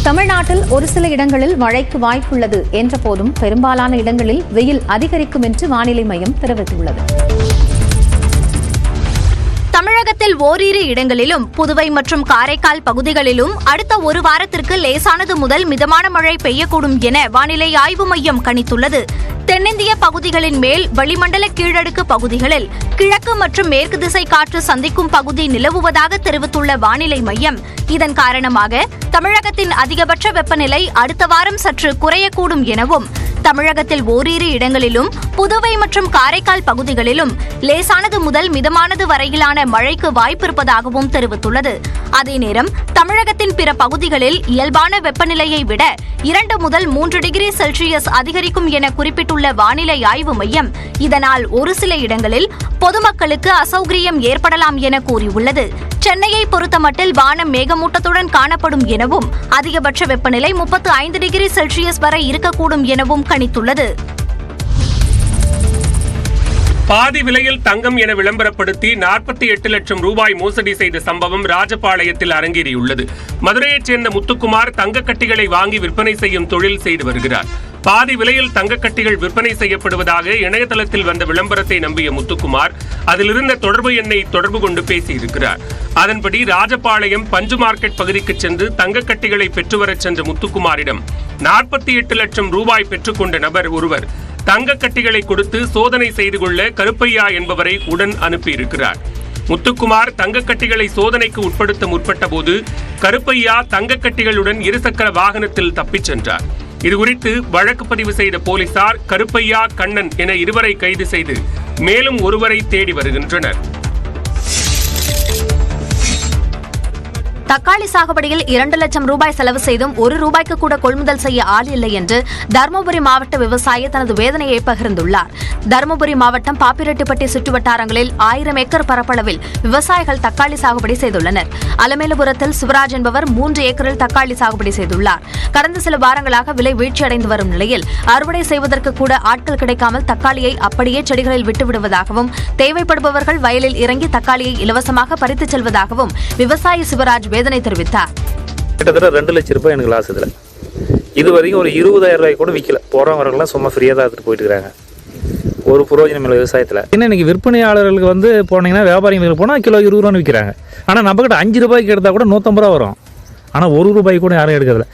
தமிழ்நாட்டில் ஒரு சில இடங்களில் மழைக்கு வாய்ப்புள்ளது என்ற போதும் பெரும்பாலான இடங்களில் வெயில் அதிகரிக்கும் என்று வானிலை மையம் தெரிவித்துள்ளது. தமிழகத்தில் ஓரிரு இடங்களிலும் புதுவை மற்றும் காரைக்கால் பகுதிகளிலும் அடுத்த ஒரு வாரத்திற்கு லேசானது முதல் மிதமான மழை பெய்யக்கூடும் என வானிலை ஆய்வு மையம் கணித்துள்ளது. தென்னிந்திய பகுதிகளின் மேல் வளிமண்டல கீழடுக்கு பகுதிகளில் கிழக்கு மற்றும் மேற்கு திசை காற்று சந்திக்கும் பகுதி நிலவுவதாக தெரிவித்துள்ள வானிலை மையம், இதன் காரணமாக தமிழகத்தின் அதிகபட்ச வெப்பநிலை அடுத்த வாரம் சற்று குறையக்கூடும் எனவும், தமிழகத்தில் ஓரிரு இடங்களிலும் புதுவை மற்றும் காரைக்கால் பகுதிகளிலும் லேசானது முதல் மிதமானது வரையிலான மழைக்கு வாய்ப்பிருப்பதாகவும் தெரிவித்துள்ளது. அதே நேரம் தமிழகத்தின் பிற பகுதிகளில் இயல்பான வெப்பநிலையை விட 2 முதல் 3 டிகிரி செல்சியஸ் அதிகரிக்கும் என குறிப்பிட்டுள்ள வானிலை ஆய்வு மையம், இதனால் ஒரு சில இடங்களில் பொதுமக்களுக்கு அசௌகரியம் ஏற்படலாம் என கூறியுள்ளது. சென்னையை பொறுத்தமட்டில் வானம் மேகமூட்டத்துடன் காணப்படும் எனவும், அதிகபட்ச வெப்பநிலை 35 டிகிரி செல்சியஸ் வரை இருக்கக்கூடும் எனவும் கணித்துள்ளது. பாதி விலையில் தங்கம் என விளம்பரப்படுத்தி 48 லட்சம் ரூபாய் மோசடி செய்த சம்பவம் ராஜபாளையத்தில் அரங்கேறியுள்ளது. மதுரையைச் சேர்ந்த முத்துக்குமார் தங்கக்கட்டிகளை வாங்கி விற்பனை செய்யும் தொழில் செய்து வருகிறார். பாதி விலையில் தங்கக்கட்டிகள் விற்பனை செய்யப்படுவதாக இணையதளத்தில் வந்த விளம்பரத்தை நம்பிய முத்துக்குமார் அதிலிருந்த தொடர்பு எண்ணை தொடர்பு கொண்டு பேசியிருக்கிறார். அதன்படி ராஜபாளையம் பஞ்சு மார்க்கெட் பகுதிக்கு சென்று தங்கக்கட்டிகளை பெற்றுவரச் சென்ற முத்துக்குமாரிடம் 48 லட்சம் ரூபாய் பெற்றுக்கொண்ட நபர் ஒருவர் தங்கக்கட்டிகளை கொடுத்து சோதனை செய்து கொள்ள கருப்பையா என்பவரை உடன் அனுப்பியிருக்கிறார். முத்துக்குமார் தங்கக்கட்டிகளை சோதனைக்கு உட்படுத்த முற்பட்ட போது கருப்பையா தங்கக்கட்டிகளுடன் இருசக்கர வாகனத்தில் தப்பிச் சென்றார். இதுகுறித்து வழக்கு பதிவு செய்த போலீசார் கருப்பையா, கண்ணன் என இருவரை கைது செய்து மேலும் ஒருவரை தேடி வருகின்றனர். தக்காளி சாகுபடியில் 2 லட்சம் ரூபாய் செலவு செய்தும் 1 ரூபாய்க்கு கூட கொள்முதல் செய்ய ஆள் இல்லை என்று தருமபுரி மாவட்ட விவசாயி தனது வேதனையை பகிர்ந்துள்ளார். தருமபுரி மாவட்டம் பாப்பிரெட்டிப்பட்டி சுற்றுவட்டாரங்களில் 1000 ஏக்கர் பரப்பளவில் விவசாயிகள் தக்காளி சாகுபடி செய்துள்ளனர். அலமேலுபுரத்தில் சிவராஜ் என்பவர் 3 ஏக்கரில் தக்காளி சாகுபடி செய்துள்ளார். கடந்த சில வாரங்களாக விலை வீழ்ச்சியடைந்து வரும் நிலையில் அறுவடை செய்வதற்கு கூட ஆட்கள் கிடைக்காமல் தக்காளியை அப்படியே செடிகளில் விட்டுவிடுவதாகவும், தேவைப்படுபவர்கள் வயலில் இறங்கி தக்காளியை இலவசமாக பறித்துச் செல்வதாகவும் விவசாயி சிவராஜ் வேதனை தெரிவித்தார். கிட்டத்தட்ட 2 லட்சம் ரூபாய் எனக்கு லாஸ். இதில் இது வரைக்கும் ஒரு 20,000 ரூபாய் கூட விற்கல. போறவங்கலாம் சும்மா ஃப்ரீயாக தான் எடுத்துட்டு போயிட்டு இருக்காங்க. ஒரு புரோஜனம் இல்லை விவசாயத்தில். இன்னைக்கு விற்பனையாளர்களுக்கு வந்து போனீங்கன்னா வியாபாரிகளுக்கு போனால் கிலோ 20 ரூபான்னு விற்கிறாங்க. ஆனால் நம்மகிட்ட 5 ரூபாய்க்கு எடுத்தால் கூட 150 ரூபா வரும். ஆனால் 1 ரூபாய்க்கு கூட யாரும் எடுக்கிறதில்ல.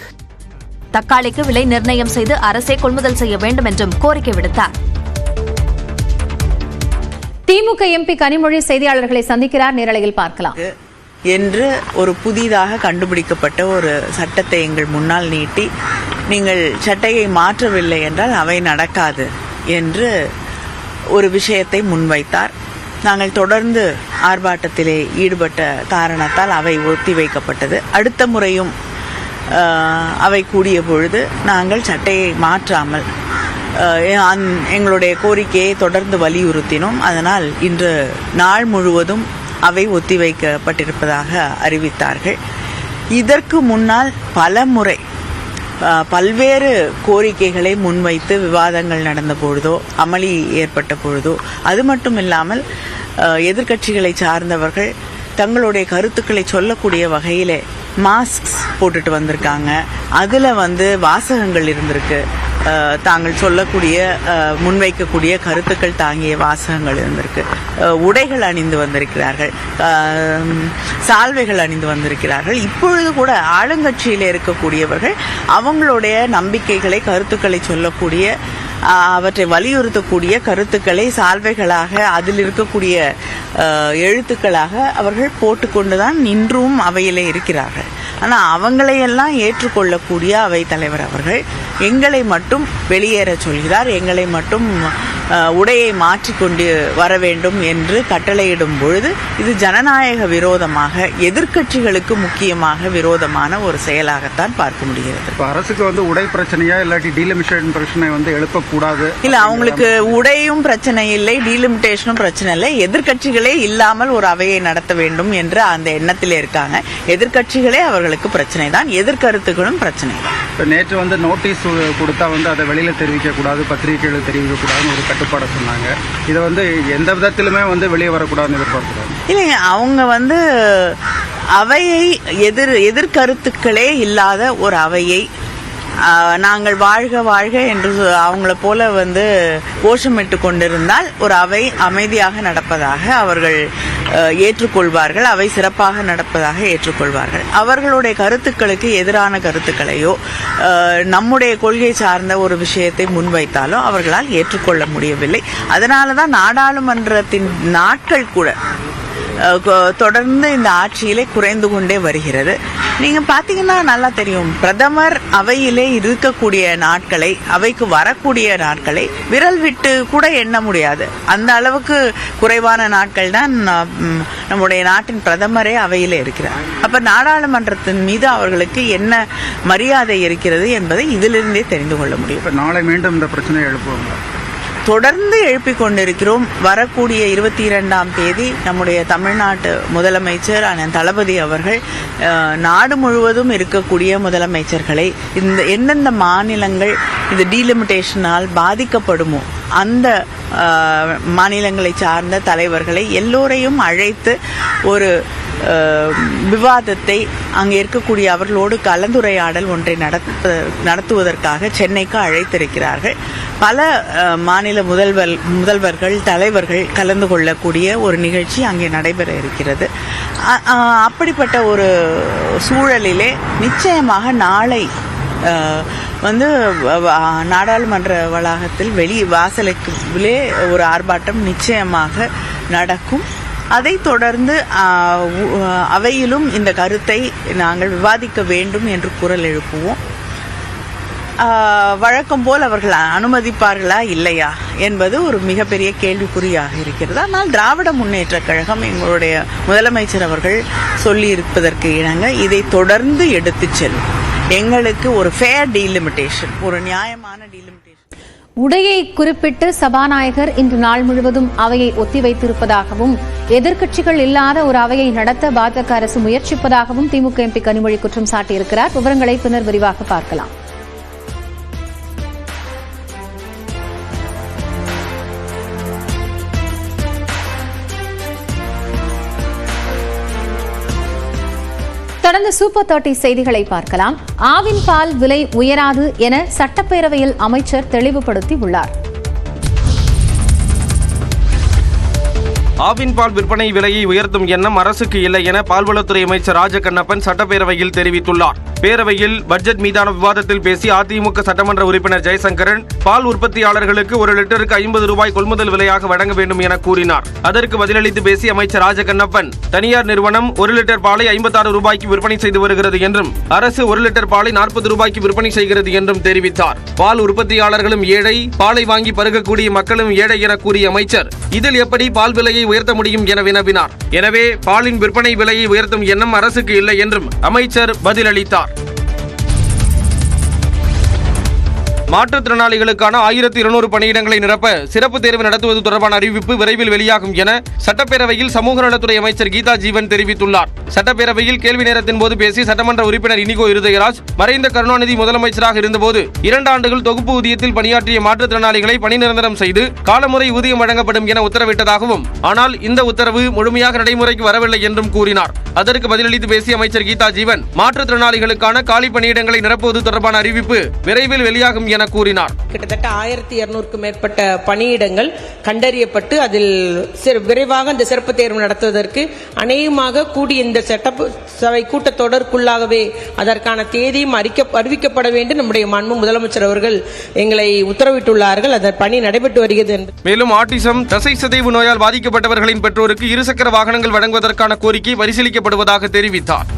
தக்காளிக்கு விலை நிர்ணயம் செய்து அரசே கொள்முதல் செய்ய வேண்டும் என்றும் கோரிக்கை விடுத்தார். திமுக எம்பி கனிமொழி செய்தியாளர்களை சந்திக்கிறார். நேரலையில் பார்க்கலாம். என்று ஒரு புதிதாக கண்டுபிடிக்கப்பட்ட ஒரு சட்டத்தை எங்கள் முன்னால் நீட்டி, நீங்கள் சட்டையை மாற்றவில்லை என்றால் அவை நடக்காது என்று ஒரு விஷயத்தை முன்வைத்தார். நாங்கள் தொடர்ந்து ஆர்ப்பாட்டத்திலே ஈடுபட்ட காரணத்தால் அவை ஒத்திவைக்கப்பட்டது. அடுத்த முறையும் அவை கூடிய பொழுது நாங்கள் சட்டையை மாற்றாமல் எங்களுடைய கோரிக்கையை தொடர்ந்து வலியுறுத்தினோம். அதனால் இன்று நாள் முழுவதும் அவை ஒத்திவைக்கப்பட்டிருப்பதாக அறிவித்தார்கள். இதற்கு முன்னால் பல முறை பல்வேறு கோரிக்கைகளை முன்வைத்து விவாதங்கள் நடந்த பொழுதோ, அமளி ஏற்பட்ட பொழுதோ, அது மட்டும் இல்லாமல் எதிர்க்கட்சிகளை சார்ந்தவர்கள் தங்களுடைய கருத்துக்களை சொல்லக்கூடிய வகையிலே மாஸ்க் போட்டுட்டு வந்திருக்காங்க. அதில் வாசகங்கள் இருந்திருக்கு. தாங்கள் சொல்லக்கூடிய முன்வைக்கக்கூடிய கருத்துக்கள் தாங்கிய வாசகங்கள் இருந்திருக்கு. உடைகள் அணிந்து வந்திருக்கிறார்கள், சால்வைகள் அணிந்து வந்திருக்கிறார்கள். இப்பொழுது கூட ஆளுங்கட்சியில் இருக்கக்கூடியவர்கள் அவங்களுடைய நம்பிக்கைகளை, கருத்துக்களை சொல்லக்கூடிய, அவற்றை வலியுறுத்தக்கூடிய கருத்துக்களை சால்வைகளாக, அதில் இருக்கக்கூடிய எழுத்துக்களாக அவர்கள் போட்டுக்கொண்டுதான் இன்றும் அவையிலே இருக்கிறார்கள். ஆனால் அவங்களையெல்லாம் ஏற்றுக்கொள்ளக்கூடிய அவை தலைவர் அவர்கள் எங்களை மட்டும் வெளியேற சொல்கிறார். எங்களை மட்டும் உடையை மாற்றிக்கொண்டு வர வேண்டும் என்று கட்டளையிடும் பொழுது இது ஜனநாயக விரோதமாக, எதிர்க்கட்சிகளுக்கு முக்கியமாக விரோதமான ஒரு செயலாகத்தான் பார்க்க முடிகிறது. அரசுக்கு உடை பிரச்சனையா இல்லாட்டி டீலிமிட்டேஷன் பிரச்சனை எழுப்பக்கூடாது இல்ல, அவங்களுக்கு உடையும் பிரச்சனை இல்லை, டீலிமிட்டேஷனும் பிரச்சனை இல்லை. எதிர்க்கட்சிகளே இல்லாமல் ஒரு அவையை நடத்த வேண்டும் என்ற அந்த எண்ணத்திலே இருக்காங்க. எதிர்க்கட்சிகளே அவர்களுக்கு பிரச்சனை தான், எதிர்கருத்துகளும் பிரச்சனை தான். நேற்று நோட்டீஸ் கொடுத்தா அதை வெளியில தெரிவிக்க கூடாது, பத்திரிகைகள் தெரிவிக்க கூடாதுன்னு ஒரு கட்டுப்பாடை சொன்னாங்க. இதை எந்த விதத்திலுமே வெளியே வரக்கூடாதுன்னு எதிர்பார்க்கிறாங்க. இல்லைங்க, அவங்க அவையை எதிர்கருத்துக்களே இல்லாத ஒரு அவையை நாங்கள் வாழ்க வாழ்க என்று அவங்கள போல கோஷமிட்டு கொண்டிருந்தால் ஒரு அவை அமைதியாக நடப்பதாக அவர்கள் ஏற்றுக்கொள்வார்கள், அவை சிறப்பாக நடப்பதாக ஏற்றுக்கொள்வார்கள். அவர்களுடைய கருத்துக்களுக்கு எதிரான கருத்துக்களையோ நம்முடைய கொள்கை சார்ந்த ஒரு விஷயத்தை முன்வைத்தாலோ அவர்களால் ஏற்றுக்கொள்ள முடியவில்லை. அதனால தான் நாடாளுமன்றத்தின் நாட்கள் கூட தொடர்ந்து இந்த ஆட்சியிலே குறைந்து கொண்டே வருகிறது. நீங்க பாத்தீங்கன்னா நல்லா தெரியும், பிரதமர் அவையிலே இருக்கக்கூடிய நாட்களை, அவைக்கு வரக்கூடிய நாட்களை விரல் விட்டு கூட எண்ண முடியாது. அந்த அளவுக்கு குறைவான நாட்கள் தான் நம்முடைய நாட்டின் பிரதமரே அவையிலே இருக்கிறார். அப்ப நாடாளுமன்றத்தின் மீது அவர்களுக்கு என்ன மரியாதை இருக்கிறது என்பதை இதிலிருந்தே தெரிந்து கொள்ள முடியும். நாளை மீண்டும் இந்த பிரச்சனை எழுப்புவாங்க. தொடர்ந்து எழுப்பிக் கொண்டிருக்கிறோம். வரக்கூடிய 22ஆம் தேதி நம்முடைய தமிழ்நாட்டு முதலமைச்சர் அண்ணன் தளபதி அவர்கள் நாடு முழுவதும் இருக்கக்கூடிய முதலமைச்சர்களை எந்தெந்த மாநிலங்கள் இந்த டீலிமிட்டேஷனால் பாதிக்கப்படுமோ அந்த மாநிலங்களை சார்ந்த தலைவர்களை எல்லோரையும் அழைத்து ஒரு விவாதத்தை அங்கே இருக்கக்கூடிய அவர்களோடு கலந்துரையாடல் ஒன்றை நடத்துவதற்காக சென்னைக்கு அழைத்திருக்கிறார்கள். பல மாநில முதல்வர்கள் தலைவர்கள் கலந்து கொள்ளக்கூடிய ஒரு நிகழ்ச்சி அங்கே நடைபெற இருக்கிறது. அப்படிப்பட்ட ஒரு சூழலிலே நிச்சயமாக நாளை நாடாளுமன்ற வளாகத்தில் வாசலுக்குள்ளே ஒரு ஆர்ப்பாட்டம் நிச்சயமாக நடக்கும். அதை தொடர்ந்து அவையிலும் இந்த கருத்தை நாங்கள் விவாதிக்க வேண்டும் என்று குரல் எழுப்புவோம். வழக்கம் போல் அவர்கள் அனுமதிப்பார்களா இல்லையா என்பது ஒரு மிகப்பெரிய கேள்விக்குறியாக இருக்கிறது. ஆனால் திராவிட முன்னேற்ற கழகம் எங்களுடைய முதலமைச்சர் அவர்கள் சொல்லி இருப்பதற்கு இணங்க இதை தொடர்ந்து எடுத்து செல்லும். எங்களுக்கு ஒரு ஃபேர் டீலிமிட்டேஷன், ஒரு நியாயமான டீலிமிட்டேஷன். உடையை குறிப்பிட்டு சபாநாயகர் இன்று நாள் முழுவதும் அவையை ஒத்திவைத்திருப்பதாகவும் எதிர்க்கட்சிகள் இல்லாத ஒரு அவையை நடத்த பாஜக அரசு முயற்சிப்பதாகவும் திமுக எம்பி கனிமொழி குற்றம் சாட்டியிருக்கிறார். விவரங்களை பின்னர் விரிவாக பார்க்கலாம். தொடர்ந்து சூப்பர் 30 செய்திகளை பார்க்கலாம். ஆவின் பால் விலை உயராது என சட்டப்பேரவையில் அமைச்சர் தெளிவுபடுத்தி உள்ளார். ஆவின் பால் விற்பனை விலையை உயர்த்தும் எண்ணம் அரசுக்கு இல்லை என பால்வளத்துறை அமைச்சர் ராஜகண்ணப்பன் சட்டப்பேரவையில் தெரிவித்துள்ளார். பேரவையில் பட்ஜெட் மீதான விவாதத்தில் பேசி அதிமுக சட்டமன்ற உறுப்பினர் ஜெயசங்கரன் பால் உற்பத்தியாளர்களுக்கு 1 லிட்டருக்கு 50 ரூபாய் கொள்முதல் விலையாக வழங்க வேண்டும் என கூறினார். அதற்கு பதிலளித்து பேசிய அமைச்சர் ராஜகண்ணப்பன், தனியார் நிறுவனம் 1 லிட்டர் பாலை 56 ரூபாய்க்கு விற்பனை செய்து வருகிறது என்றும் அரசு 1 லிட்டர் பாலை 40 ரூபாய்க்கு விற்பனை செய்கிறது என்றும் தெரிவித்தார். பால் உற்பத்தியாளர்களும் ஏழை, பாலை வாங்கி பருகக்கூடிய மக்களும் ஏழை என கூறிய அமைச்சர், இதில் எப்படி பால் விலையை உயர்த்த முடியும் என வினவினார். எனவே பாலின் விற்பனை விலையை உயர்த்தும் எண்ணம் அரசுக்கு இல்லை என்றும் அமைச்சர் பதிலளித்தார். மாற்றுத்திறனாளிகளுக்கான 1200 பணியிடங்களை நிரப்ப சிறப்பு தேர்வு நடத்துவது தொடர்பான அறிவிப்பு விரைவில் வெளியாகும் என சட்டப்பேரவையில் சமூக நலத்துறை அமைச்சர் கீதா ஜீவன் தெரிவித்துள்ளார். சட்டப்பேரவையில் கேள்வி நேரத்தின் போது பேசிய சட்டமன்ற உறுப்பினர் இனிகோ இருதயராஜ், மறைந்த கருணாநிதி முதலமைச்சராக இருந்தபோது 2 ஆண்டுகள் தொகுப்பு ஊதியத்தில் பணியாற்றிய மாற்றுத்திறனாளிகளை பணி நிரந்தரம் செய்து காலமுறை ஊதியம் வழங்கப்படும் என உத்தரவிட்டதாகவும், ஆனால் இந்த உத்தரவு முழுமையாக நடைமுறைக்கு வரவில்லை என்றும் கூறினார். அதற்கு பதிலளித்து பேசிய அமைச்சர் கீதா ஜீவன், மாற்றுத்திறனாளிகளுக்கான காலி பணியிடங்களை நிரப்புவது தொடர்பான அறிவிப்பு விரைவில் வெளியாகும் என கூறினார். கிட்டத்தட்ட 1200க்கும் மேற்பட்ட பணியிடங்கள் கண்டறியப்பட்டு அதில் விரைவாக இந்த சிறப்பு தேர்வு நடத்துவதற்கு அநேகமாக கூடிய இந்த சட்டசபை கூட்டத்தொடருக்குள்ளாகவே அதற்கான தேதியும் அறிவிக்கப்பட வேண்டும். நம்முடைய மாண்பு முதலமைச்சர் அவர்கள் எங்களை உத்தரவிட்டுள்ளார்கள். அதன் பணி நடைபெற்று வருகிறது. மேலும் ஆட்டிசம், தசை சிதைவு நோயால் பாதிக்கப்பட்டவர்களின் பெற்றோருக்கு 2 சக்கர வாகனங்கள் வழங்குவதற்கான கோரிக்கை பரிசீலிக்கப்படுவதாக தெரிவித்தார்.